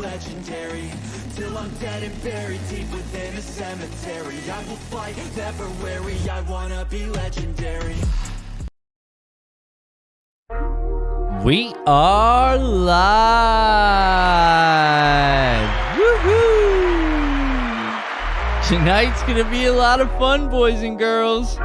Legendary, till I'm dead and buried deep within a cemetery. I will fight, never weary, I wanna be legendary. We are live! Woohoo! Tonight's gonna be a lot of fun, boys and girls.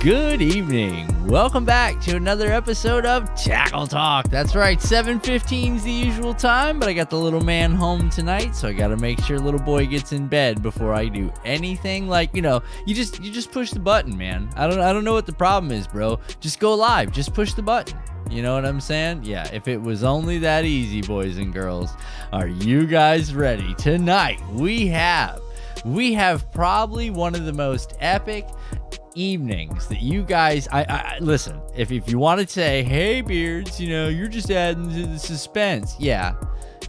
Good evening. Welcome back to another episode of Tackle Talk. That's right, 7:15 is the usual time, but I got the little man home tonight, so I gotta make sure little boy gets in bed before I do anything. Like, you just push the button, man. I don't know what the problem is, bro. Just go live. Just push the button. You know what I'm saying? Yeah, if it was only that easy, boys and girls. Are you guys ready? Tonight, we have probably one of the most epic evenings that you guys I listen, if you want to say, hey Beards, you're just adding to the suspense. Yeah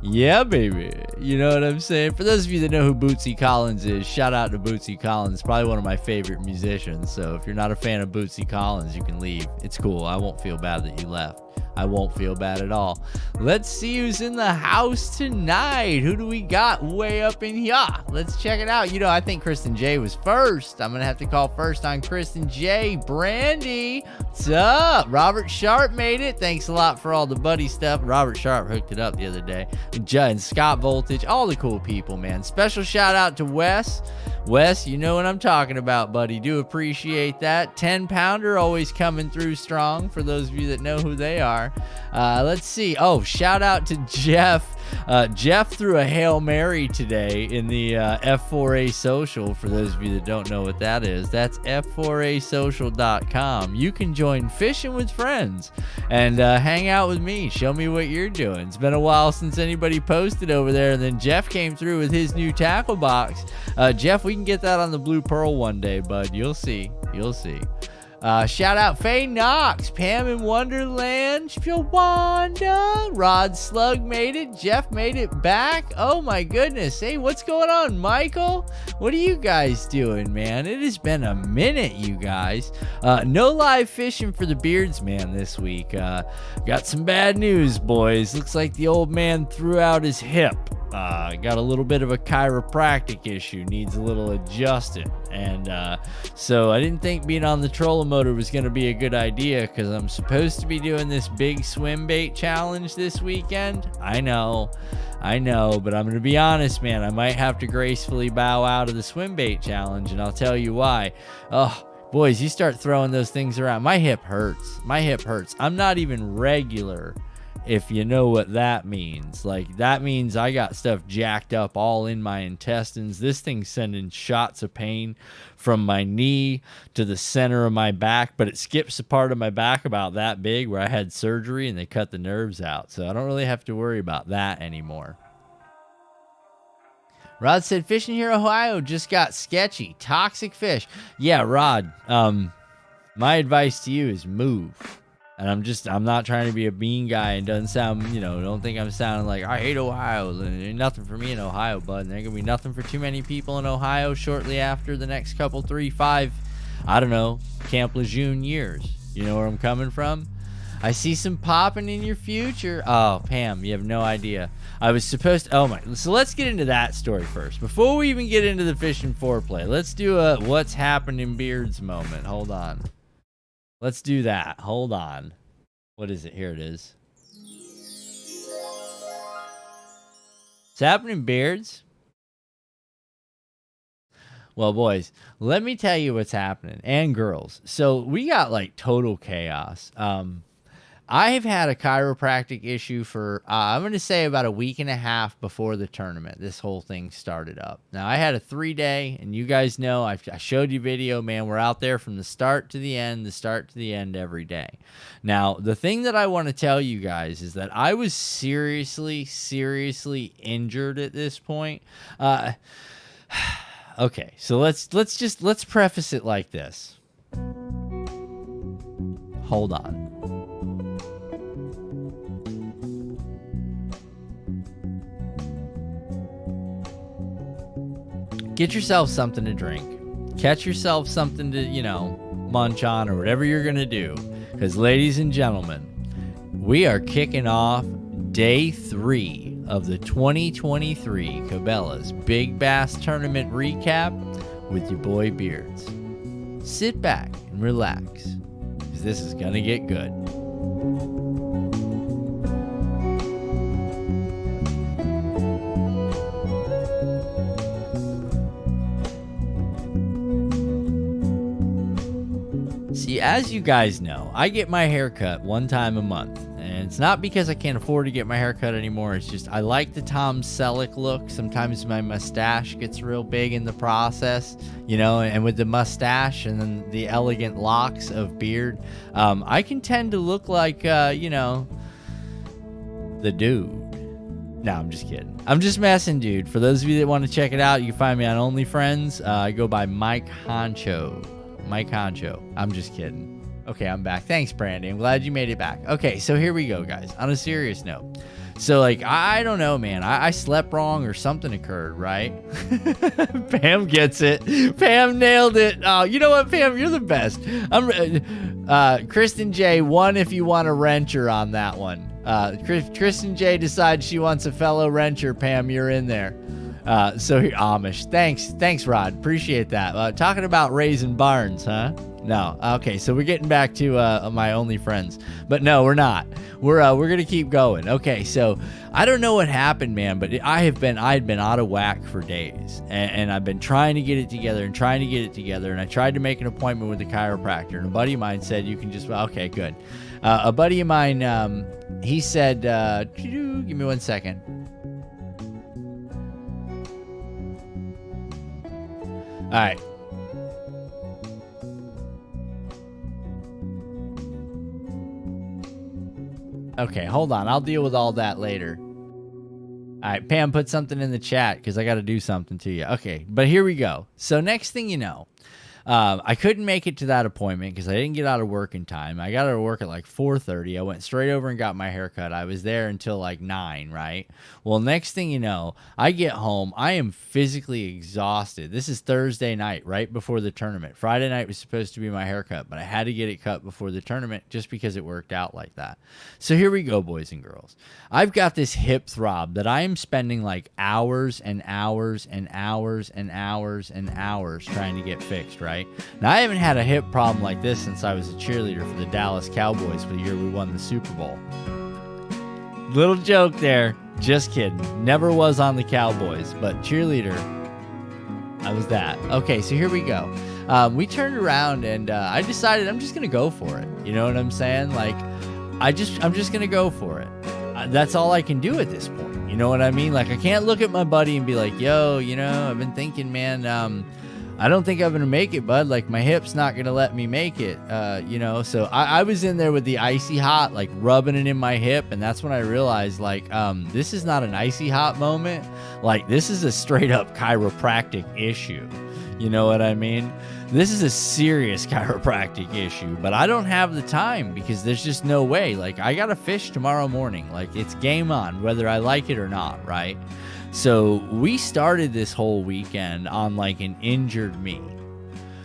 baby, you know what I'm saying? For those of you that know who Bootsy Collins is, shout out to Bootsy Collins, probably one of my favorite musicians. So if you're not a fan of Bootsy Collins, you can leave. It's cool. I won't feel bad that you left. I won't feel bad at all. Let's see who's in the house tonight. Who do we got way up in here? Let's check it out. I think Kristen J was first. I'm going to have to call first on Kristen J. Brandy, what's up? Robert Sharp made it. Thanks a lot for all the buddy stuff. Robert Sharp hooked it up the other day. And Scott Voltage, all the cool people, man. Special shout out to Wes. Wes, you know what I'm talking about, buddy. Do appreciate that. 10-pounder always coming through strong for those of you that know who they are. Let's see. Oh, shout out to Jeff. Jeff threw a Hail Mary today in the F4A Social. For those of you that don't know what that is, that's f4asocial.com. You can join Fishing with Friends and hang out with me. Show me what you're doing. It's been a while since anybody posted over there, and then Jeff came through with his new tackle box. Jeff, we can get that on the Blue Pearl one day, bud. You'll see. Shout out Faye Knox, Pam in Wonderland, Wanda, Rod Slug made it, Jeff made it back. Oh my goodness. Hey, what's going on, Michael? What are you guys doing, man? It has been a minute, you guys. No live fishing for the Beards, man, this week. Got some bad news, boys. Looks like the old man threw out his hip. Got a little bit of a chiropractic issue, needs a little adjusting, and so I didn't think being on the trolling motor was going to be a good idea, because I'm supposed to be doing this big swim bait challenge this weekend. I know, but I'm going to be honest, man. I might have to gracefully bow out of the swim bait challenge, and I'll tell you why. Oh, boys, you start throwing those things around, my hip hurts. I'm not even regular, if you know what that means. Like, that means I got stuff jacked up all in my intestines. This thing's sending shots of pain from my knee to the center of my back, but it skips a part of my back about that big where I had surgery and they cut the nerves out. So I don't really have to worry about that anymore. Rod said, fishing here in Ohio just got sketchy. Toxic fish. Yeah, Rod, my advice to you is move. And I'm not trying to be a mean guy, and doesn't sound, don't think I'm sounding like I hate Ohio. There's nothing for me in Ohio, bud. And there's going to be nothing for too many people in Ohio shortly after the next couple, 3, 5, I don't know, Camp Lejeune years. You know where I'm coming from? I see some popping in your future. Oh, Pam, you have no idea. I was supposed to, so let's get into that story first. Before we even get into the fishing foreplay, let's do a what's happened in Beards moment. Hold on. Let's do that. Hold on. What is it? Here it is. What's happening, Beards? Well, boys, let me tell you what's happening. And girls. So we got like total chaos. I have had a chiropractic issue for, I'm going to say about a week and a half before the tournament. This whole thing started up. Now, I had a 3-day, and you guys know, I showed you video, man. We're out there from the start to the end every day. Now, the thing that I want to tell you guys is that I was seriously injured at this point. Okay, so let's preface it like this. Hold on. Get yourself something to drink. Catch yourself something to, munch on or whatever you're going to do. Because, ladies and gentlemen, we are kicking off day 3 of the 2023 Cabela's Big Bass Tournament recap with your boy Beards. Sit back and relax, because this is gonna get good. See, as you guys know, I get my hair cut one time a month. And it's not because I can't afford to get my hair cut anymore. It's just I like the Tom Selleck look. Sometimes my mustache gets real big in the process, you know, and with the mustache and then the elegant locks of beard, I can tend to look like, you know, the dude. No, I'm just kidding. I'm just messing, dude. For those of you that want to check it out, you can find me on OnlyFriends. I go by Mike Honcho. Mike Honcho. I'm just kidding. Okay, I'm back. Thanks, Brandy. I'm glad you made it back. Okay, so here we go, guys. On a serious note. So, like, I don't know, man. I slept wrong or something occurred, right? Pam gets it. Pam nailed it. Oh, you know what, Pam? You're the best. Kristen J, one if you want a wrencher on that one. Kristen J decides she wants a fellow wrencher. Pam, you're in there. So here, Amish. Thanks, Rod. Appreciate that. Talking about raising barns, huh? No. Okay, so we're getting back to my only friends, but no, we're not. We're gonna keep going. Okay, so I don't know what happened, man, but I had been out of whack for days, and I've been trying to get it together, and I tried to make an appointment with a chiropractor, and a buddy of mine said you can just. Okay, good. A buddy of mine, he said, give me 1 second. All right. Okay, hold on. I'll deal with all that later. All right, Pam, put something in the chat because I got to do something to you. Okay, but here we go. So next thing you know, I couldn't make it to that appointment because I didn't get out of work in time. I got out of work at like 4:30. I went straight over and got my hair cut. I was there until like 9, right? Well, next thing you know, I get home. I am physically exhausted. This is Thursday night, right before the tournament. Friday night was supposed to be my haircut, but I had to get it cut before the tournament just because it worked out like that. So here we go, boys and girls. I've got this hip throb that I am spending like hours and hours and hours and hours and hours trying to get fixed, right? Now, I haven't had a hip problem like this since I was a cheerleader for the Dallas Cowboys for the year we won the Super Bowl. Little joke there. Just kidding. Never was on the Cowboys, but cheerleader, I was that. Okay, so here we go. We turned around and I decided I'm just going to go for it. You know what I'm saying? Like, I'm just going to go for it. That's all I can do at this point. You know what I mean? Like, I can't look at my buddy and be like, yo, you know, I've been thinking, man, I don't think I'm going to make it, bud. Like, my hip's not going to let me make it, you know? So I was in there with the icy hot, like, rubbing it in my hip, and that's when I realized, like, this is not an icy hot moment. Like, this is a straight-up chiropractic issue. You know what I mean? This is a serious chiropractic issue, but I don't have the time because there's just no way. Like, I got to fish tomorrow morning. Like, it's game on, whether I like it or not, right? So we started this whole weekend on like an injured me.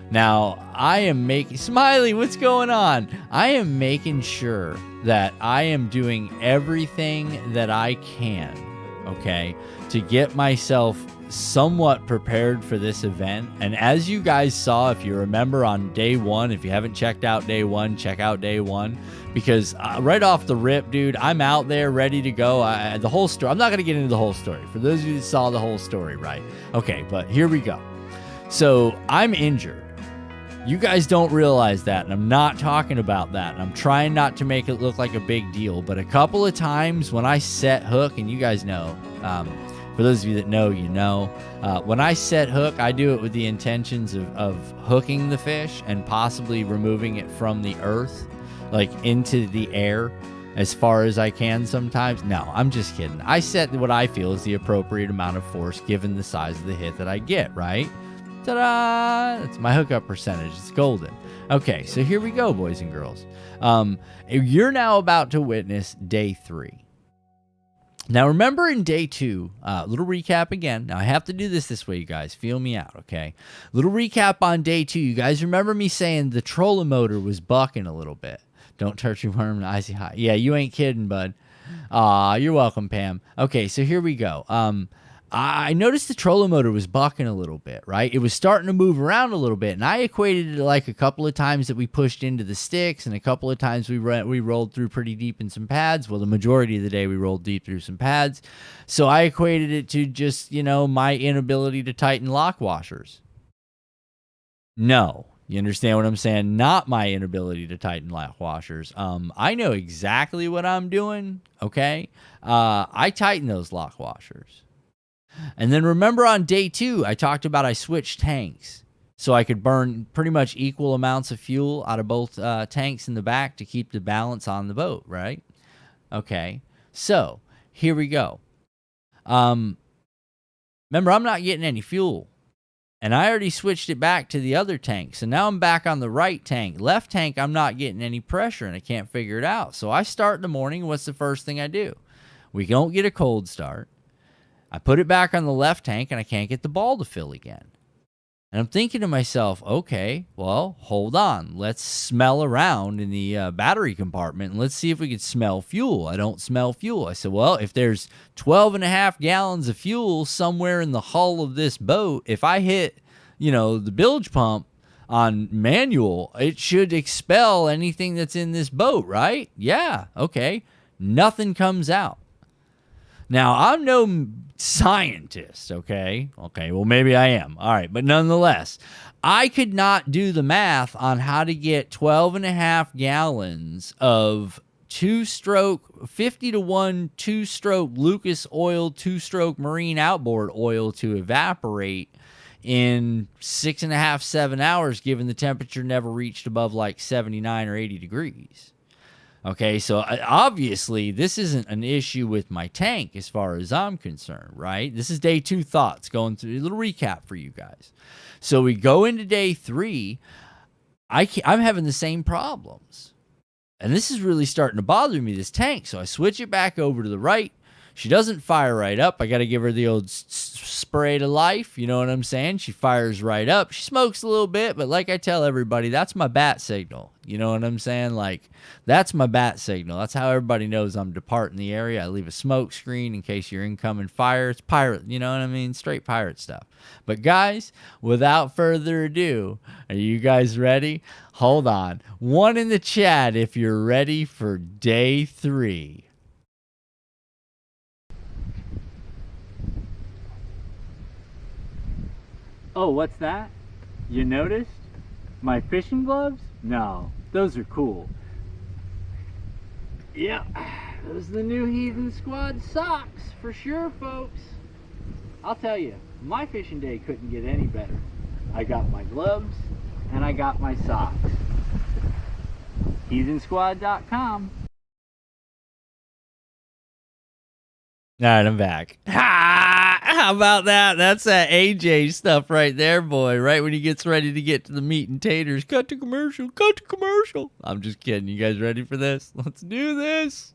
Now I am making Smiley, what's going on? I am making sure that I am doing everything that I can, okay, to get myself somewhat prepared for this event. And as you guys saw, if you remember on day one, if you haven't checked out day one, check out day one, because right off the rip, dude, I'm out there ready to go. The whole story, I'm not going to get into the whole story for those of you that saw the whole story, right? Okay, but here we go. So I'm injured. You guys don't realize that, and I'm not talking about that, and I'm trying not to make it look like a big deal, but a couple of times when I set hook, and you guys know, for those of you that know, you know. When I set hook, I do it with the intentions of hooking the fish and possibly removing it from the earth, like into the air as far as I can sometimes. No, I'm just kidding. I set what I feel is the appropriate amount of force given the size of the hit that I get, right? Ta-da! That's my hookup percentage. It's golden. Okay, so here we go, boys and girls. You're now about to witness day 3. Now, remember in day 2, little recap again. Now, I have to do this way, you guys. Feel me out, okay? Little recap on day 2. You guys remember me saying the trolling motor was bucking a little bit. Don't touch your worm in icy hot. Yeah, you ain't kidding, bud. You're welcome, Pam. Okay, so here we go. I noticed the trolling motor was bucking a little bit, right? It was starting to move around a little bit, and I equated it to like a couple of times that we pushed into the sticks and a couple of times we rolled through pretty deep in some pads. Well, the majority of the day we rolled deep through some pads. So I equated it to just, my inability to tighten lock washers. No. You understand what I'm saying? Not my inability to tighten lock washers. I know exactly what I'm doing, okay? I tighten those lock washers. And then remember on day 2, I talked about I switched tanks so I could burn pretty much equal amounts of fuel out of both tanks in the back to keep the balance on the boat, right? Okay, so here we go. Remember, I'm not getting any fuel. And I already switched it back to the other tank. So now I'm back on the right tank. Left tank, I'm not getting any pressure, and I can't figure it out. So I start in the morning. What's the first thing I do? We don't get a cold start. I put it back on the left tank, and I can't get the ball to fill again. And I'm thinking to myself, okay, well, hold on. Let's smell around in the battery compartment, and let's see if we can smell fuel. I don't smell fuel. I said, well, if there's 12.5 gallons of fuel somewhere in the hull of this boat, if I hit, the bilge pump on manual, it should expel anything that's in this boat, right? Yeah, okay. Nothing comes out. Now, I'm no scientist, okay? Okay, well, maybe I am. All right, but nonetheless, I could not do the math on how to get 12.5 gallons of 50-to-1 two-stroke Lucas oil, two-stroke marine outboard oil to evaporate in 6.5, 7 hours, given the temperature never reached above like 79 or 80 degrees. Okay, so obviously this isn't an issue with my tank as far as I'm concerned, right? This is day 2 thoughts, going through a little recap for you guys. So we go into day 3. I'm having the same problems. And this is really starting to bother me, this tank. So I switch it back over to the right. She doesn't fire right up. I got to give her the old spray to life. You know what I'm saying? She fires right up. She smokes a little bit, but like I tell everybody, that's my bat signal. You know what I'm saying? Like, that's my bat signal. That's how everybody knows I'm departing the area. I leave a smoke screen in case you're incoming fire. It's pirate, you know what I mean? Straight pirate stuff. But guys, without further ado, are you guys ready? Hold on. One in the chat if you're ready for day 3. Oh, what's that? You noticed? My fishing gloves? No, those are cool. Yeah, those are the new Heathen Squad socks for sure, folks. I'll tell you, my fishing day couldn't get any better. I got my gloves and I got my socks. Heathensquad.com. All right, I'm back. Ha! How about that? That's that AJ stuff right there, boy. Right when he gets ready to get to the meat and taters. Cut to commercial. Cut to commercial. I'm just kidding. You guys ready for this? Let's do this.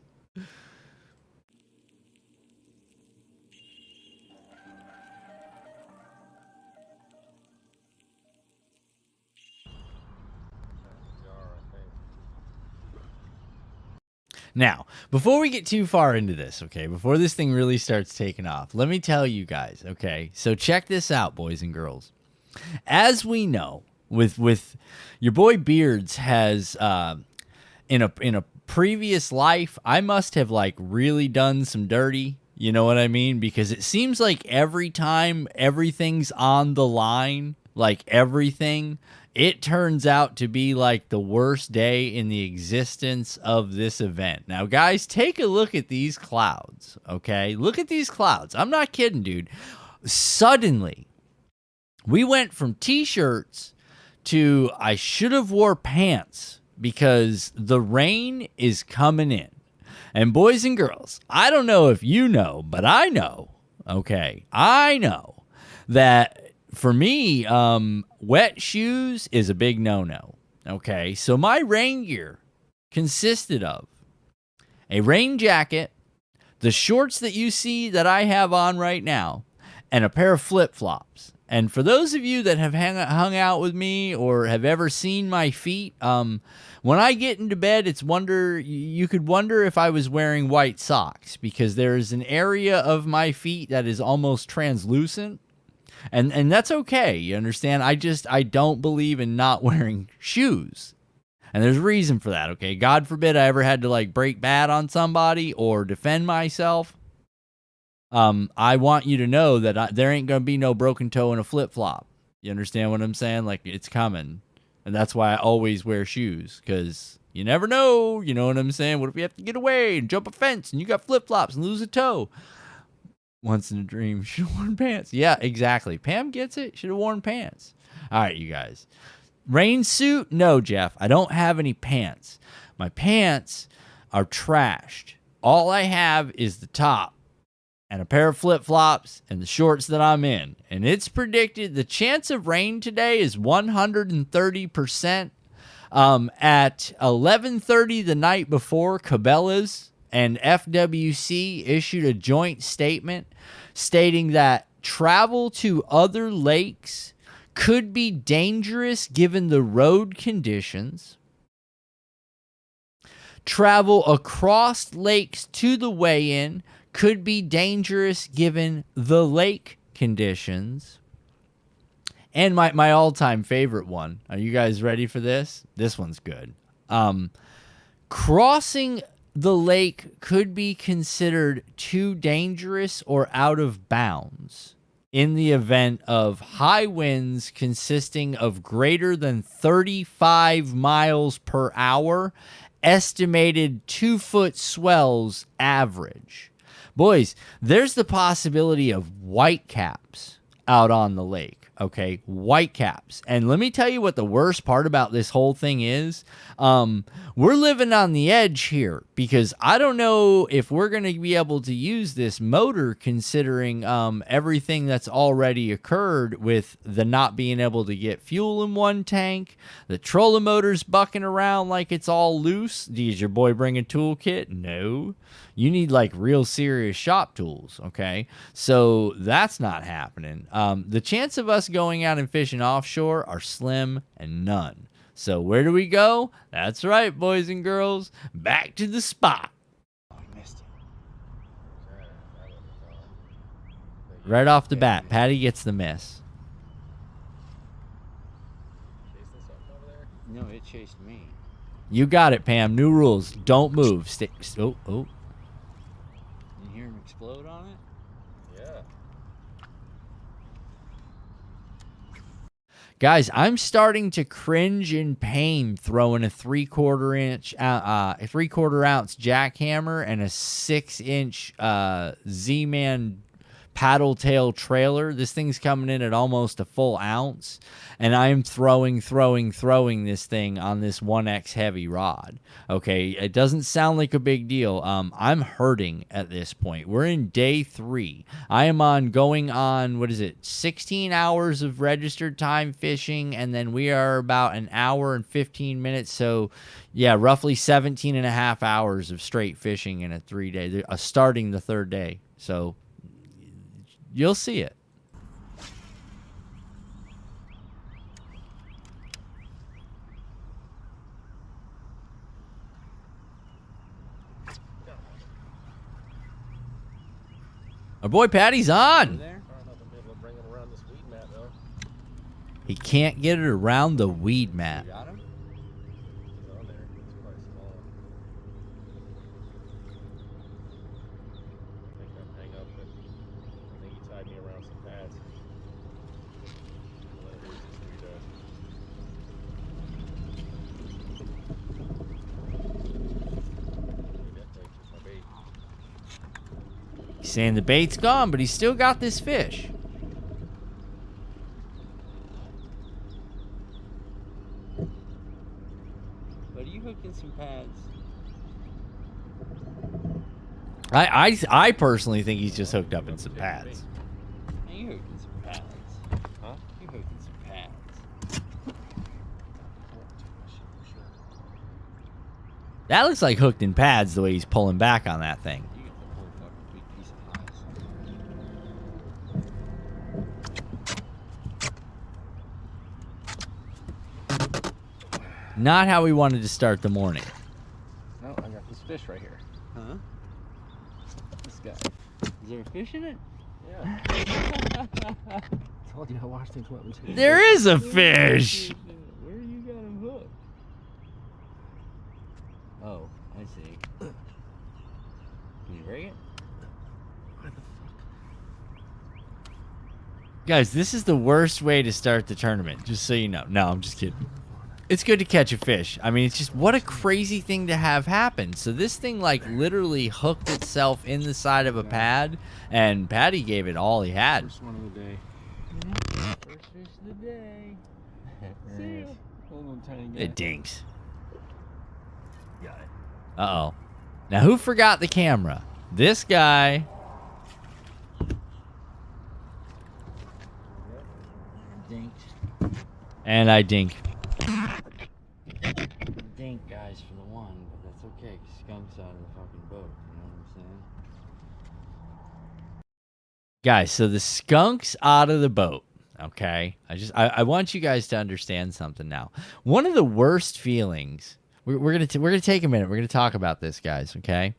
Now, before we get too far into this, okay, before this thing really starts taking off, let me tell you guys, okay, so check this out, boys and girls. As we know, with your boy Beards has, in a previous life, I must have like really done some dirty, you know what I mean? Because it seems like every time everything's on the line, like everything, it turns out to be like the worst day in the existence of this event. Now, guys, take a look at these clouds, okay? Look at these clouds. I'm not kidding, dude. Suddenly, we went from t-shirts to I should have wore pants because the rain is coming in. And boys and girls, I don't know if you know, but I know, okay? I know that for me, wet shoes is a big no-no, okay? So my rain gear consisted of a rain jacket, the shorts that you see that I have on right now, and a pair of flip-flops. And for those of you that have hung out with me or have ever seen my feet, when I get into bed, you could wonder if I was wearing white socks, because there is an area of my feet that is almost translucent. And that's okay, you understand? I don't believe in not wearing shoes. And there's a reason for that, okay? God forbid I ever had to, like, break bad on somebody or defend myself. I want you to know that there ain't going to be no broken toe in a flip-flop. You understand what I'm saying? Like, it's coming. And that's why I always wear shoes, because you never know. You know what I'm saying? What if you have to get away and jump a fence and you got flip-flops and lose a toe? Once in a dream, should have worn pants. Yeah, exactly. Pam gets it. Should have worn pants. All right, you guys. Rain suit? No, Jeff. I don't have any pants. My pants are trashed. All I have is the top and a pair of flip-flops and the shorts that I'm in. And it's predicted the chance of rain today is 130%. At 11:30 the night before, Cabella's and FWC issued a joint statement stating that travel to other lakes could be dangerous given the road conditions. Travel across lakes to the weigh-in could be dangerous given the lake conditions. And my all-time favorite one. Are you guys ready for this? This one's good. Crossing the lake could be considered too dangerous or out of bounds in the event of high winds consisting of greater than 35 miles per hour, estimated 2-foot swells average. Boys, there's the possibility of whitecaps out on the lake. Okay, whitecaps. And let me tell you what the worst part about this whole thing is. We're living on the edge here, because I don't know if we're going to be able to use this motor, considering everything that's already occurred with the not being able to get fuel in one tank, the trolling motor's bucking around like it's all loose. Does your boy bring a toolkit? No. You need like real serious shop tools, okay? So that's not happening. The chance of us going out and fishing offshore are slim and none. So where do we go? That's right, boys and girls. Back to the spot. Oh, I missed it. Right off the bat, Patty gets the miss. No, it chased me. You got it, Pam. New rules. Don't move. Stay. Oh. You hear him explode on it? Yeah. Guys, I'm starting to cringe in pain throwing a 3/4 ounce jackhammer and a 6-inch Z-Man paddle tail trailer. This thing's coming in at almost a full ounce, and I'm throwing this thing on this 1X heavy rod. Okay, it doesn't sound like a big deal. I'm hurting at this point. We're in day 3. I am going on 16 hours of registered time fishing, and then we are about an hour and 15 minutes. So yeah, roughly 17 and a half hours of straight fishing in a 3-day, starting the 3rd day. So you'll see it. Our boy Patty's on. He can't get it around the weed mat. He's saying the bait's gone, but he's still got this fish. But are you hooking some pads? I personally think he's just hooked up in some pads. Are you hooking some pads? Huh? You hooking some pads? That looks like hooked in pads the way he's pulling back on that thing. Not how we wanted to start the morning. Oh, I got this fish right here. Huh? This guy. Is there a fish in it? Yeah. Told you I washed things wet. There is a fish! Where you got him hooked? Oh, I see. Can you bring it? Why the fuck? Guys, this is the worst way to start the tournament, just so you know. No, I'm just kidding. It's good to catch a fish. I mean, it's just what a crazy thing to have happen. So this thing, like, literally hooked itself in the side of a pad, and Patty gave it all he had. First one of the day. First fish of the day. See ya. Little tiny guy. It dinks. Got it. Uh-oh. Now, who forgot the camera? This guy. Dinked. And I dink. Dink, guys, for the one, but that's okay, 'cause skunk's out of the fucking boat, you know what I'm saying? Guys, so the skunk's out of the boat, okay? I want you guys to understand something now. One of the worst feelings, we're gonna take a minute, we're gonna talk about this, guys, okay?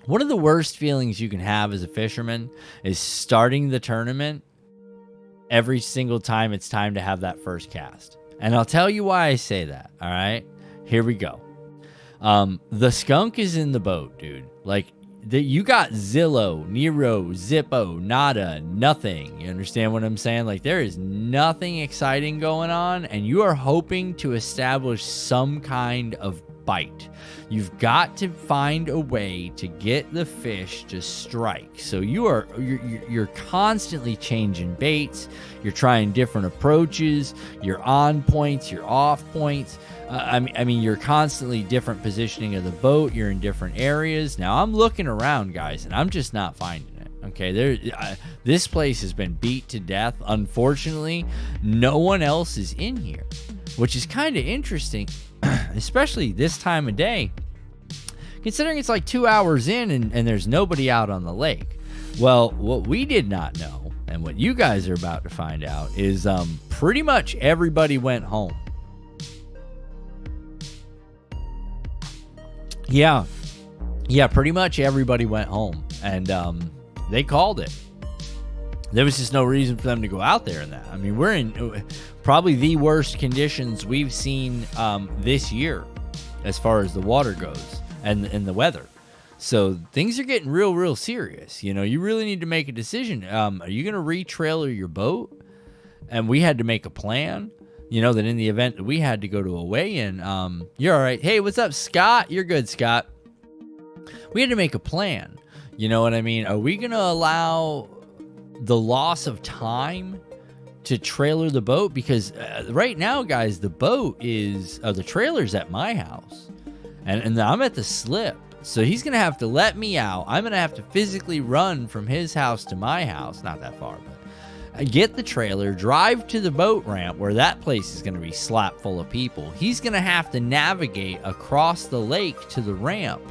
One of the worst feelings you can have as a fisherman is starting the tournament every single time it's time to have that first cast. And I'll tell you why I say that, all right? Here we go. The skunk is in the boat, dude. Like, you got Zillow, Nero, Zippo, nada, nothing. You understand what I'm saying? Like, there is nothing exciting going on, and you are hoping to establish some kind of bite. You've got to find a way to get the fish to strike. So you're constantly changing baits. You're trying different approaches. You're on points. You're off points. I mean, you're constantly different positioning of the boat. You're in different areas. Now I'm looking around, guys, and I'm just not finding it. Okay, this place has been beat to death. Unfortunately, no one else is in here, which is kind of interesting. Especially this time of day, considering it's like 2 hours in and there's nobody out on the lake. Well, what we did not know, and what you guys are about to find out, is pretty much everybody went home. Yeah, pretty much everybody went home, and they called it. There was just no reason for them to go out there in that. I mean, we're in probably the worst conditions we've seen this year as far as the water goes and the weather. So things are getting real serious. You know, you really need to make a decision. Are you going to re-trailer your boat? And we had to make a plan, you know, that in the event that we had to go to a weigh-in, you're all right. Hey, what's up, Scott? You're good, Scott. We had to make a plan. You know what I mean? Are we going to allow the loss of time to trailer the boat? Because right now, guys, the boat is the trailer's at my house, and I'm at the slip, so he's gonna have to let me out. I'm gonna have to physically run from his house to my house, not that far, but get the trailer, drive to the boat ramp where that place is gonna be slap full of people. He's gonna have to navigate across the lake to the ramp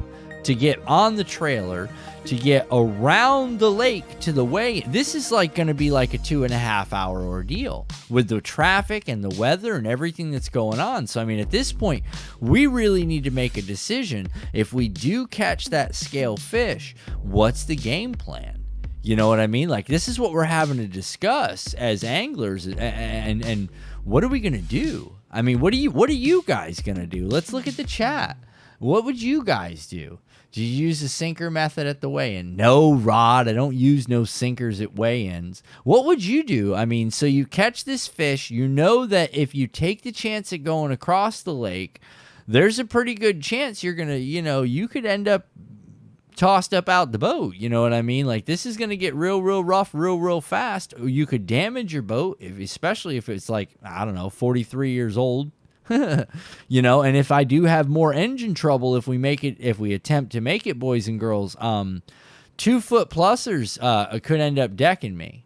to get on the trailer, to get around the lake to the weigh. This is like going to be like a 2.5 hour ordeal with the traffic and the weather and everything that's going on. So, I mean, at this point, we really need to make a decision. If we do catch that scale fish, what's the game plan? You know what I mean? Like, this is what we're having to discuss as anglers, and what are we going to do? I mean, what are you guys going to do? Let's look at the chat. What would you guys do? Do you use the sinker method at the weigh-in? No, Rod, I don't use no sinkers at weigh-ins. What would you do? I mean, so you catch this fish, you know that if you take the chance at going across the lake, there's a pretty good chance you're going to, you know, you could end up tossed up out the boat. You know what I mean? Like, this is going to get real rough, real fast. You could damage your boat, especially if it's like, I don't know, 43 years old. You know, and if I do have more engine trouble, if we attempt to make it, boys and girls, 2 foot plusers could end up decking me.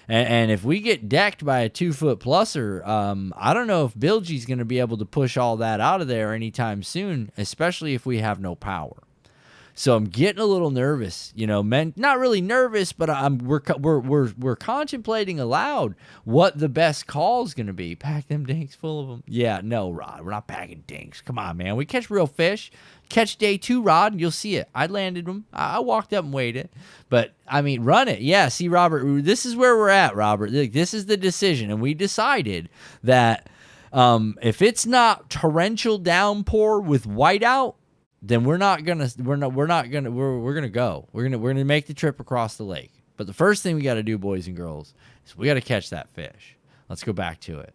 And if we get decked by a 2 foot pluser, I don't know if Bilgie's going to be able to push all that out of there anytime soon, especially if we have no power. So I'm getting a little nervous, not really nervous, but we're contemplating aloud what the best call is going to be. Pack them dinks full of them. Yeah, no, Rod, we're not packing dinks. Come on, man. We catch real fish. Catch day 2, Rod, and you'll see it. I landed them. I walked up and weighed it. But, run it. Yeah, see, Robert, this is where we're at, Robert. This is the decision. And we decided that if it's not torrential downpour with whiteout, then we're gonna go. We're gonna make the trip across the lake. But the first thing we got to do, boys and girls, is we got to catch that fish. Let's go back to it.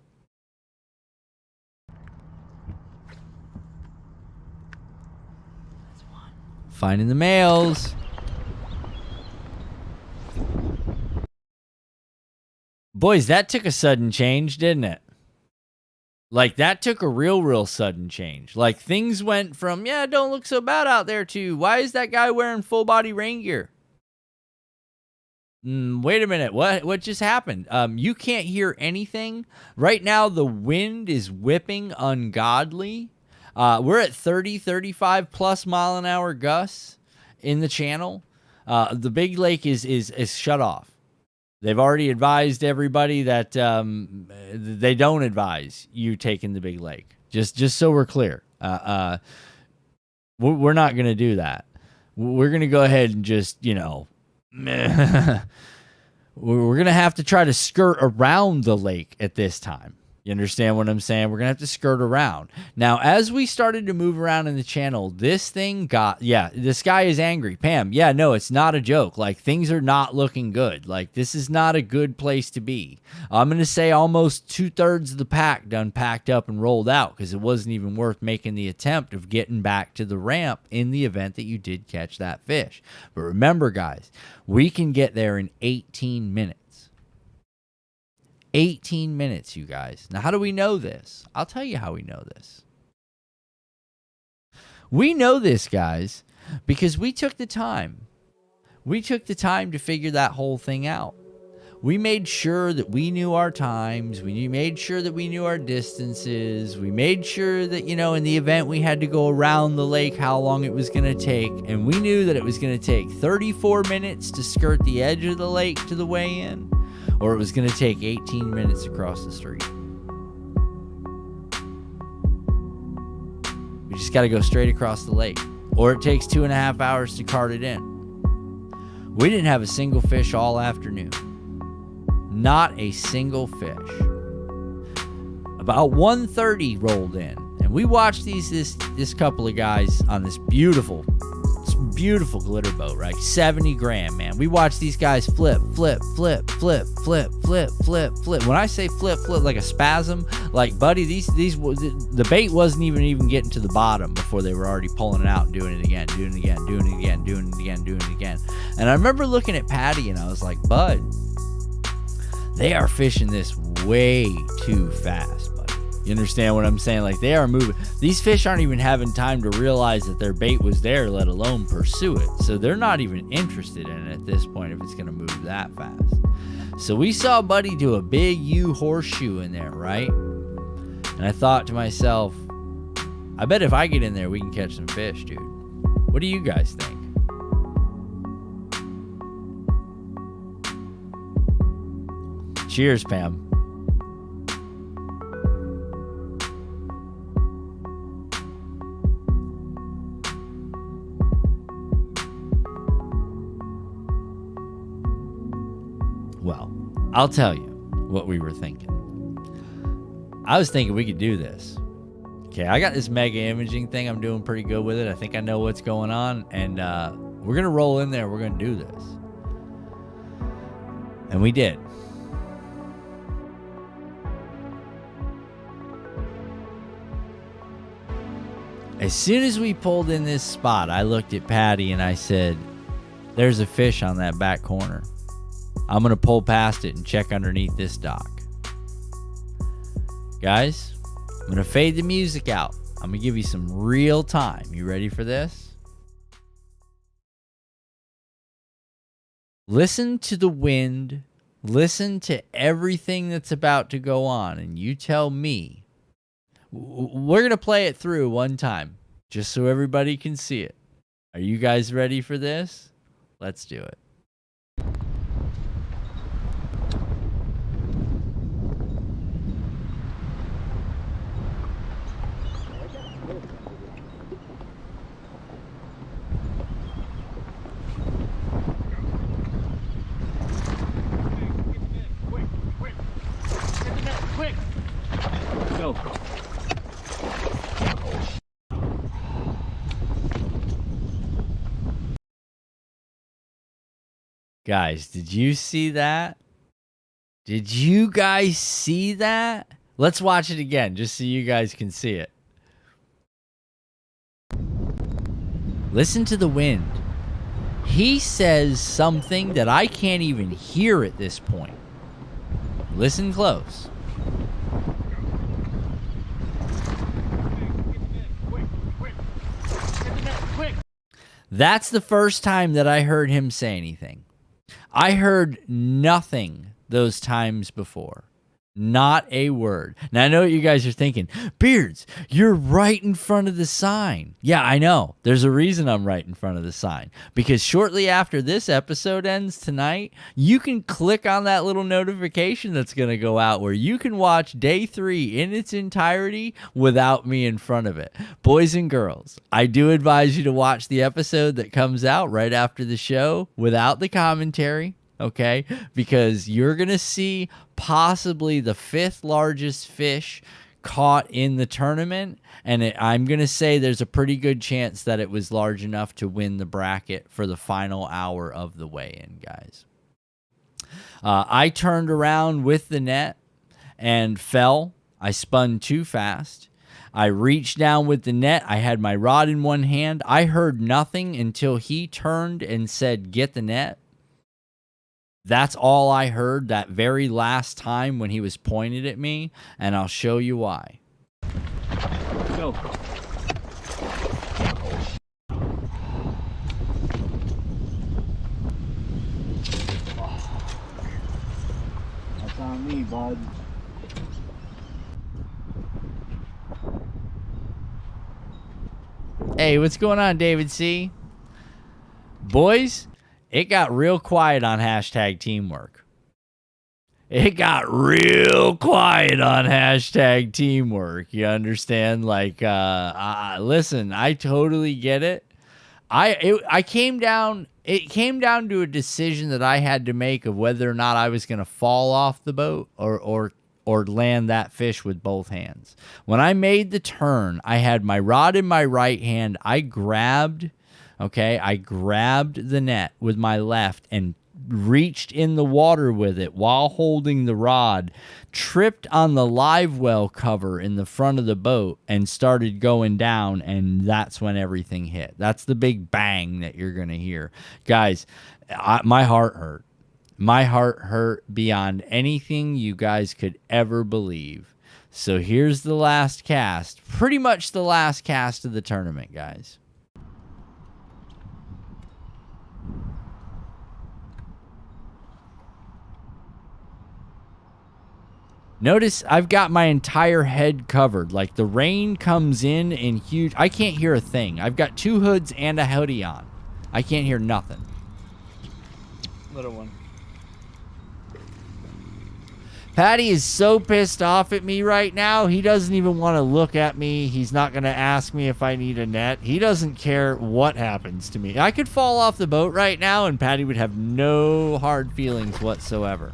Finding the males. Boys, that took a sudden change, didn't it? Like, that took a real sudden change. Like, things went from, yeah, it don't look so bad out there, to, why is that guy wearing full-body rain gear? Wait a minute. What just happened? You can't hear anything. Right now, the wind is whipping ungodly. We're at 30, 35 plus mile an hour gusts in the channel. The big lake is shut off. They've already advised everybody that they don't advise you taking the big lake. Just so we're clear. We're not going to do that. We're going to go ahead and just, we're going to have to try to skirt around the lake at this time. You understand what I'm saying? We're going to have to skirt around. Now, as we started to move around in the channel, this thing this guy is angry. Pam, yeah, no, it's not a joke. Like, things are not looking good. Like, this is not a good place to be. I'm going to say almost 2/3 of the pack done packed up and rolled out, because it wasn't even worth making the attempt of getting back to the ramp in the event that you did catch that fish. But remember, guys, we can get there in 18 minutes. 18 minutes, you guys. Now, how do we know this? I'll tell you how we know this. We know this, guys, because we took the time. We took the time to figure that whole thing out. We made sure that we knew our times. We made sure that we knew our distances. We made sure that, in the event we had to go around the lake, how long it was going to take. And we knew that it was going to take 34 minutes to skirt the edge of the lake to the way in, or it was going to take 18 minutes across the street. We just got to go straight across the lake, or it takes 2.5 hours to cart it in. We didn't have a single fish all afternoon. Not a single fish. About 1:30 rolled in, and we watched this couple of guys on this beautiful glitter boat, right? 70 grand, man. We watched these guys flip. When I say flip like a spasm, like, buddy, the bait wasn't even getting to the bottom before they were already pulling it out and doing it again. And I remember looking at Patty and I was like, bud, they are fishing this way too fast, buddy. You understand what I'm saying? Like, they are moving. These fish aren't even having time to realize that their bait was there, let alone pursue it. So they're not even interested in it at this point if it's going to move that fast. So we saw Buddy do a big U horseshoe in there, right? And I thought to myself, I bet if I get in there, we can catch some fish, dude. What do you guys think? Cheers, Pam. Well, I'll tell you what we were thinking. I was thinking we could do this. Okay, I got this mega imaging thing. I'm doing pretty good with it. I think I know what's going on. And we're going to roll in there. We're going to do this. And we did. As soon as we pulled in this spot, I looked at Patty and I said, there's a fish on that back corner. I'm going to pull past it and check underneath this dock. Guys, I'm going to fade the music out. I'm going to give you some real time. You ready for this? Listen to the wind. Listen to everything that's about to go on. And you tell me. We're going to play it through one time, just so everybody can see it. Are you guys ready for this? Let's do it. Quick! Go. Guys, did you see that? Did you guys see that? Let's watch it again just so you guys can see it. Listen to the wind. He says something that I can't even hear at this point. Listen close. That's the first time that I heard him say anything. I heard nothing those times before. Not a word. Now, I know what you guys are thinking. Beards, you're right in front of the sign. Yeah, I know. There's a reason I'm right in front of the sign. Because shortly after this episode ends tonight, you can click on that little notification that's going to go out where you can watch day 3 in its entirety without me in front of it. Boys and girls, I do advise you to watch the episode that comes out right after the show without the commentary. Okay, because you're going to see possibly the 5th largest fish caught in the tournament. And I'm going to say there's a pretty good chance that it was large enough to win the bracket for the final hour of the weigh-in, guys. I turned around with the net and fell. I spun too fast. I reached down with the net. I had my rod in one hand. I heard nothing until he turned and said, "Get the net." That's all I heard that very last time when he was pointed at me, and I'll show you why. Go. That's on me, bud. Hey, what's going on, David C? Boys, it got real quiet on hashtag teamwork. It got real quiet on hashtag teamwork. You understand? Like, listen, I totally get it. It came down to a decision that I had to make of whether or not I was going to fall off the boat or land that fish with both hands. When I made the turn, I had my rod in my right hand. I grabbed the net with my left and reached in the water with it while holding the rod, tripped on the live well cover in the front of the boat and started going down, and that's when everything hit. That's the big bang that you're going to hear. Guys, my heart hurt. My heart hurt beyond anything you guys could ever believe. So here's the last cast, pretty much the last cast of the tournament, guys. Notice I've got my entire head covered. Like the rain comes in huge. I can't hear a thing. I've got 2 hoods and a hoodie on. I can't hear nothing. Little one. Patty is so pissed off at me right now. He doesn't even want to look at me. He's not going to ask me if I need a net. He doesn't care what happens to me. I could fall off the boat right now and Patty would have no hard feelings whatsoever.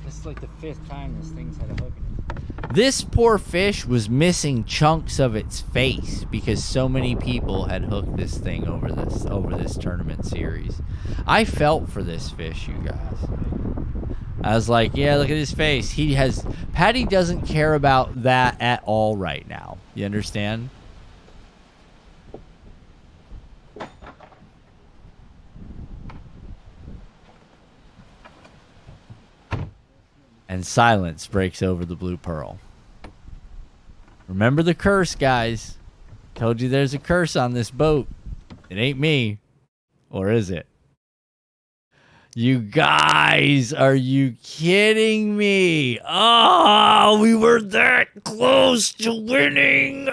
This is like the 5th time this thing's had a hook in it. This poor fish was missing chunks of its face because so many people had hooked this thing over this tournament series. I felt for this fish, you guys. I was like, yeah, look at his face. Patty doesn't care about that at all right now. You understand? And silence breaks over the blue pearl. Remember the curse, guys. Told you there's a curse on this boat. It ain't me. Or is it? You guys, are you kidding me? Oh, we were that close to winning.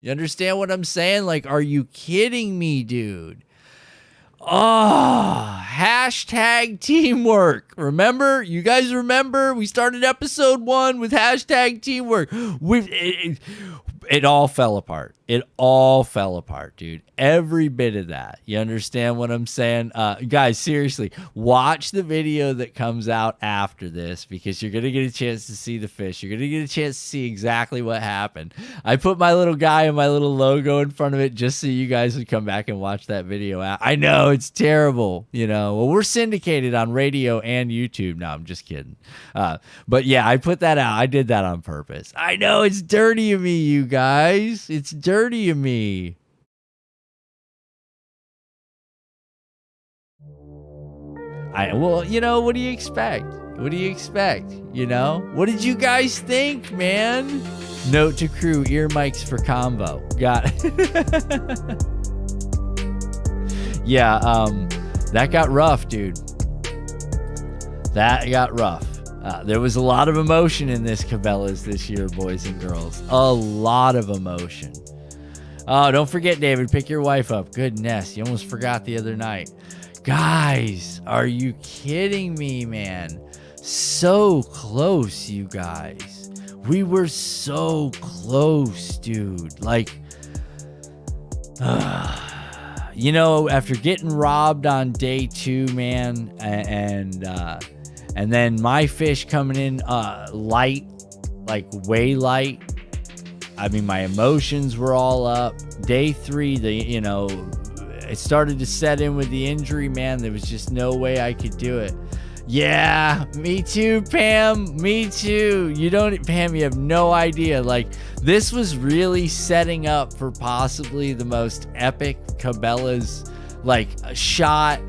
You understand what I'm saying? Like, are you kidding me, dude? Oh, hashtag teamwork. Remember? You guys remember? We started episode 1 with hashtag teamwork. It all fell apart. It all fell apart, dude. Every bit of that. You understand what I'm saying? Guys, seriously, watch the video that comes out after this because you're going to get a chance to see the fish. You're going to get a chance to see exactly what happened. I put my little guy and my little logo in front of it just so you guys would come back and watch that video out. I know, it's terrible, you know. Well, we're syndicated on radio and YouTube. No, I'm just kidding. But yeah, I put that out. I did that on purpose. I know, it's dirty of me, you guys. It's dirty of me. Well, you know, what do you expect? What do you expect? You know? What did you guys think, man? Note to crew, ear mics for combo. Got it. Yeah, that got rough, dude. That got rough. There was a lot of emotion in this Cabela's this year, boys and girls. A lot of emotion. Oh, don't forget, David, pick your wife up. Goodness, you almost forgot the other night. Guys, are you kidding me, man? So close, you guys. We were so close, dude. Like, you know, after getting robbed on day 2, man, and then my fish coming in light, like way light. I mean, my emotions were all up. Day 3, it started to set in with the injury, man. There was just no way I could do it. Yeah, me too, Pam. Me too. Pam, you have no idea. Like, this was really setting up for possibly the most epic Cabela's, like, shot,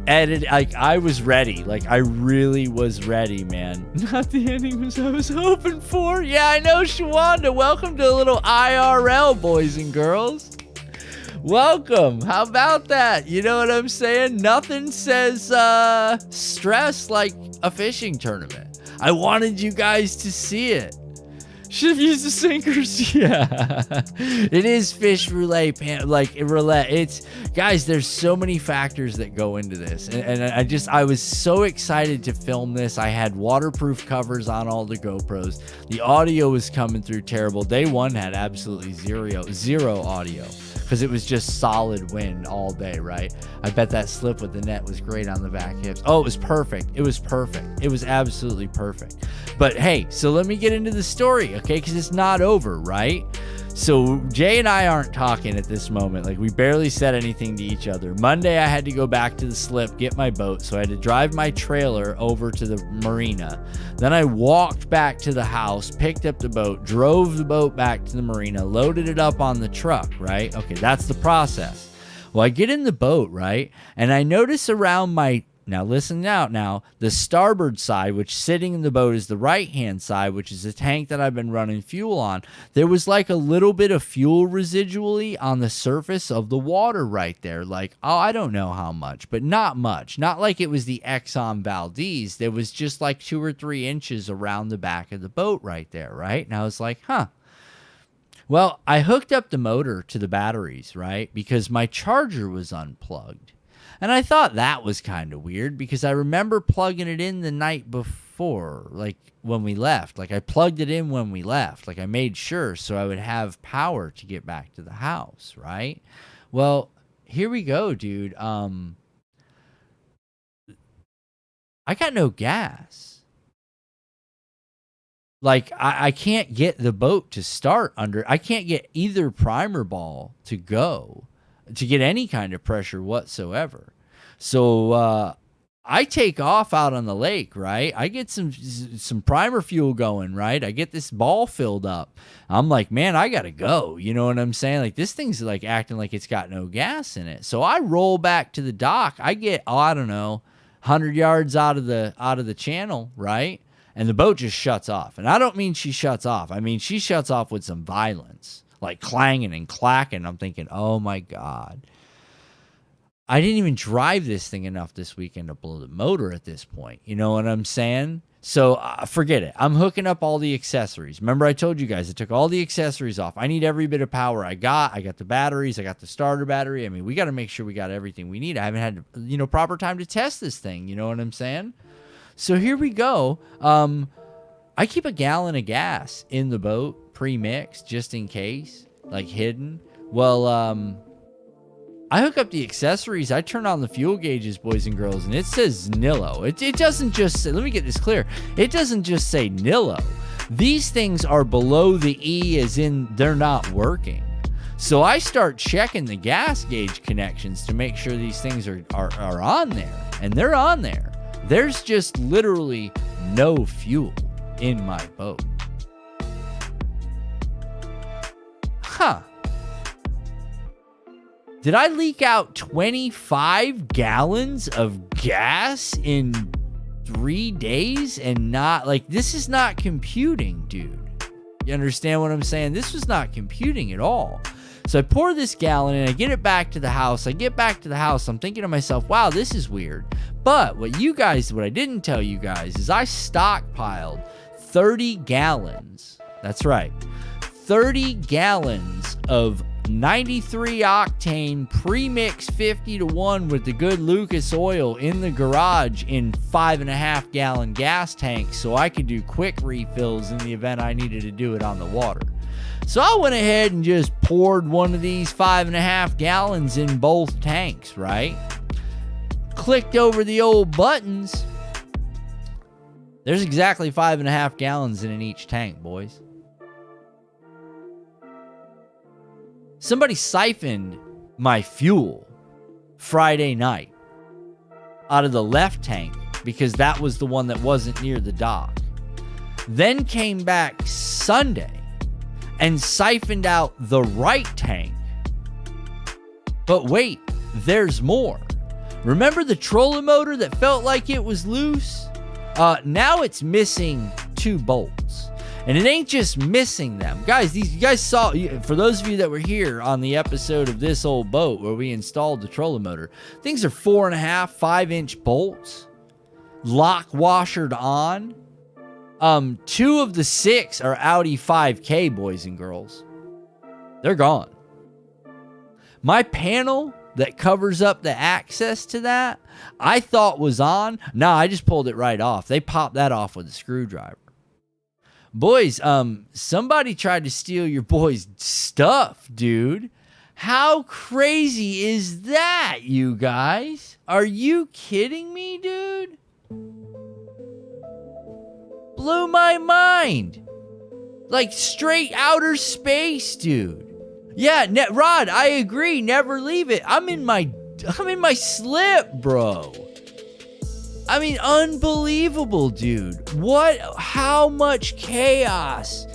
edit. Like, I was ready. Like, I really was ready, man. Not the ending I was hoping for. Yeah, I know, Shawanda. Welcome to a little IRL, boys and girls. Welcome. How about that? You know what I'm saying? Nothing says stress like a fishing tournament. I wanted you guys to see it. Should have used the sinkers. Yeah. It is fish roulette, like roulette. It's, guys, there's so many factors that go into this. And I was so excited to film this. I had waterproof covers on all the GoPros. The audio was coming through terrible. Day 1 had absolutely zero audio, because it was just solid wind all day, right? I bet that slip with the net was great on the back hips. Oh, it was perfect. It was perfect. It was absolutely perfect. But hey, so let me get into the story, okay? Because it's not over, right? So Jay and I aren't talking at this moment. Like, we barely said anything to each other. Monday, I had to go back to the slip, get my boat. So I had to drive my trailer over to the marina. Then I walked back to the house, picked up the boat, drove the boat back to the marina, loaded it up on the truck, right? Okay, that's the process. Well, I get in the boat, right? And I notice around my, now listen out now, the starboard side, which sitting in the boat is the right-hand side, which is the tank that I've been running fuel on. There was like a little bit of fuel residually on the surface of the water right there. Like, oh, I don't know how much, but not much. Not like it was the Exxon Valdez. There was just like 2 or 3 inches around the back of the boat right there, right? And I was like, huh. Well, I hooked up the motor to the batteries, right? Because my charger was unplugged. And I thought that was kind of weird because I remember plugging it in the night before, like when we left. Like, I plugged it in when we left. Like, I made sure so I would have power to get back to the house, right? Well, here we go, dude. I got no gas. Like, I can't get the boat to start under. I can't get either primer ball to go, to get any kind of pressure whatsoever. So I take off out on the lake, right? I get some primer fuel going, right? I get this ball filled up. I'm like, man, I gotta go. You know what I'm saying? Like, this thing's like acting like it's got no gas in it. So I roll back to the dock. I get, I don't know, 100 yards out of the channel, right? And the boat just shuts off. And I don't mean she shuts off. I mean, she shuts off with some violence. like clanging and clacking. I'm thinking, oh my God. I didn't even drive this thing enough this weekend to blow the motor at this point. You know what I'm saying? So forget it. I'm hooking up all the accessories. Remember I told you guys I took all the accessories off. I need every bit of power I got. I got the batteries. I got the starter battery. I mean, we got to make sure we got everything we need. I haven't had, proper time to test this thing. You know what I'm saying? So here we go. I keep a gallon of gas in the boat pre-mixed just in case, like hidden. Well, I hook up the accessories. I turn on the fuel gauges, boys and girls, and it says Nillo. It doesn't just say, let me get this clear. It doesn't just say Nillo. These things are below the E as in they're not working. So I start checking the gas gauge connections to make sure these things are on there. And they're on there. There's just literally no fuel in my boat. Huh. Did I leak out 25 gallons of gas in 3 days and not, like, this is not computing, dude. You understand what I'm saying? This was not computing at all. So I pour this gallon in, I get it back to the house. I'm thinking to myself, wow, this is weird. But what I didn't tell you guys is I stockpiled 30 gallons. That's right. 30 gallons of 93 octane pre-mix 50-1 with the good Lucas oil in the garage in 5.5 gallon gas tanks so I could do quick refills in the event I needed to do it on the water. So I went ahead and just poured one of these 5.5 gallons in both tanks, right? Clicked over the old buttons. There's exactly 5.5 gallons in each tank, boys. Somebody siphoned my fuel Friday night out of the left tank because that was the one that wasn't near the dock. Then came back Sunday and siphoned out the right tank. But wait, there's more. Remember the trolling motor that felt like it was loose? Now it's missing 2 bolts. And it ain't just missing them. Guys, you guys saw, for those of you that were here on the episode of This Old Boat where we installed the trolling motor, things are 4.5, 5-inch bolts, lock washered on. 2 of the 6 are Audi 5K, boys and girls. They're gone. My panel that covers up the access to that, I thought was on. Nah, I just pulled it right off. They popped that off with a screwdriver. Boys, somebody tried to steal your boy's stuff, dude. How crazy is that, you guys? Are you kidding me, dude? Blew my mind. Like straight outer space, dude. Yeah, Rod, I agree. Never leave it. I'm in my slip, bro. I mean, unbelievable, dude. What? How much chaos?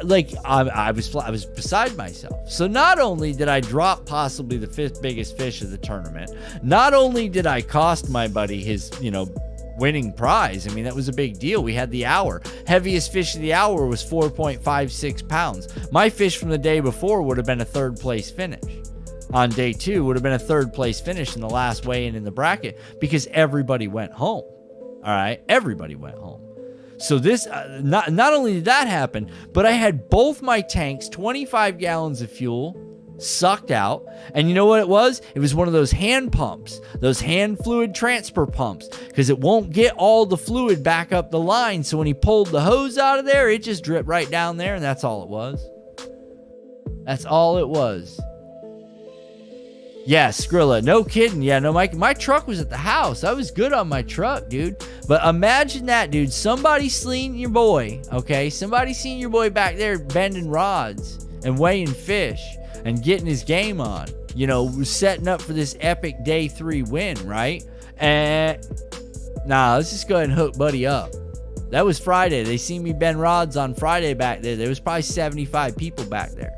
Like, I was beside myself. So not only did I drop possibly the 5th biggest fish of the tournament, not only did I cost my buddy his, winning prize. I mean, that was a big deal. We had the hour. Heaviest fish of the hour was 4.56 pounds. My fish from the day before would have been a 3rd place finish. On day 2 would have been a 3rd place finish in the last weigh-in in the bracket because everybody went home. All right, everybody went home. So this not only did that happen, but I had both my tanks, 25 gallons of fuel, sucked out. And you know what it was? It was one of those hand pumps, those hand fluid transfer pumps, because it won't get all the fluid back up the line. So when he pulled the hose out of there, it just dripped right down there, and that's all it was. That's all it was. Yeah, Skrilla, no kidding. Yeah, no, my truck was at the house. I was good on my truck, dude. But imagine that, dude. Somebody seen your boy, okay? Somebody seen your boy back there bending rods and weighing fish and getting his game on. Setting up for this epic day 3 win, right? And let's just go ahead and hook buddy up. That was Friday. They seen me bend rods on Friday back there. There was probably 75 people back there.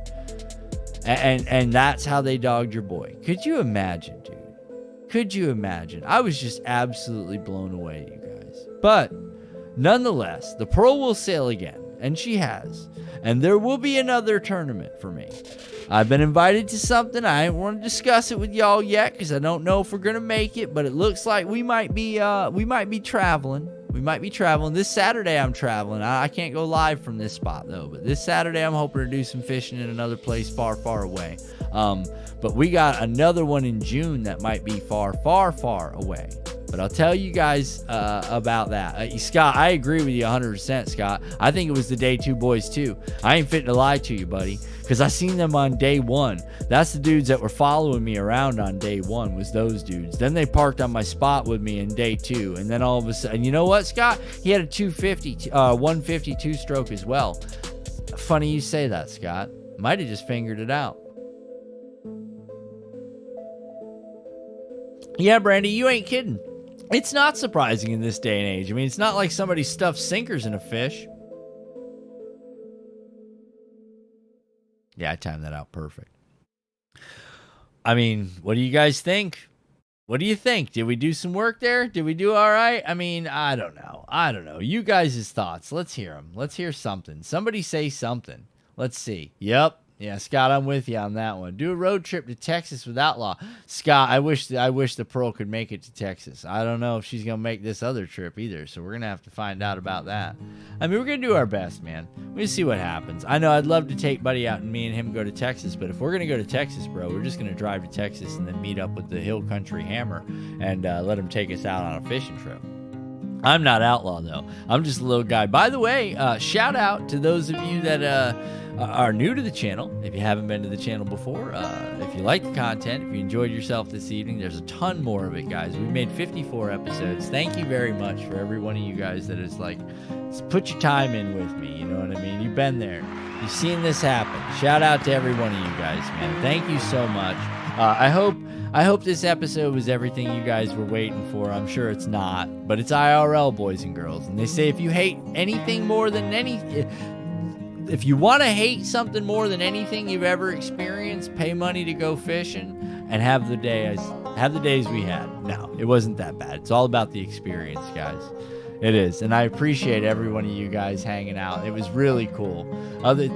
And that's how they dogged your boy. Could you imagine, dude? Could you imagine? I was just absolutely blown away, you guys. But nonetheless, the Pearl will sail again. and she has. And there will be another tournament for me. I've been invited to something. I ain't want to discuss it with y'all yet because I don't know if we're gonna make it, but it looks like we might be traveling. We might be traveling. This Saturday I'm traveling. I can't go live from this spot though, but this Saturday I'm hoping to do some fishing in another place far, far away. But we got another one in June that might be far, far, far away. But I'll tell you guys about that. Scott, I agree with you 100%, Scott. I think it was the day 2 boys too. I ain't fitting to lie to you, buddy, because I seen them on day 1. That's the dudes that were following me around on day 1 was those dudes. Then they parked on my spot with me in day 2. And then all of a sudden, you know what, Scott? He had a 152 stroke as well. Funny you say that, Scott. Might have just fingered it out. Yeah, Brandy, you ain't kidding. It's not surprising in this day and age. I mean, it's not like somebody stuffed sinkers in a fish. Yeah, I timed that out perfect. I mean, what do you guys think? What do you think? Did we do some work there? Did we do all right? I mean, I don't know. You guys' thoughts. Let's hear them. Let's hear something. Somebody say something. Let's see. Yep. Yeah, Scott, I'm with you on that one. Do a road trip to Texas with Outlaw. Scott, I wish the Pearl could make it to Texas. I don't know if she's going to make this other trip either, so we're going to have to find out about that. I mean, we're going to do our best, man. We'll see what happens. I know I'd love to take Buddy out and me and him go to Texas, but if we're going to go to Texas, bro, we're just going to drive to Texas and then meet up with the Hill Country Hammer and let him take us out on a fishing trip. I'm not Outlaw, though. I'm just a little guy. By the way, shout out to those of you that are new to the channel. If you haven't been to the channel before, if you like the content, if you enjoyed yourself this evening, there's a ton more of it, guys. We made 54 episodes. Thank you very much for every one of you guys that is like, put your time in with me. You know what I mean? You've been there. You've seen this happen. Shout out to every one of you guys, man. Thank you so much. I hope this episode was everything you guys were waiting for. I'm sure it's not, but it's IRL, boys and girls. And they say if you hate anything more than if you want to hate something more than anything you've ever experienced, pay money to go fishing and have the days we had. No, it wasn't that bad. It's all about the experience, guys. It is, and I appreciate every one of you guys hanging out. It was really cool.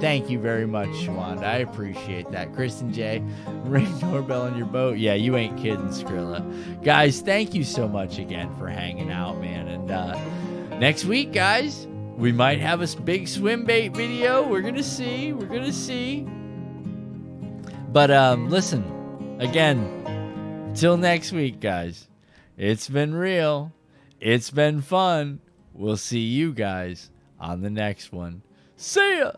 Thank you very much, Shawanda. I appreciate that. Kristen J, ring doorbell on your boat. Yeah, you ain't kidding, Skrilla. Guys, thank you so much again for hanging out, man. And next week, guys, we might have a big swim bait video. We're gonna see. But listen, again, till next week, guys. It's been real. It's been fun. We'll see you guys on the next one. See ya!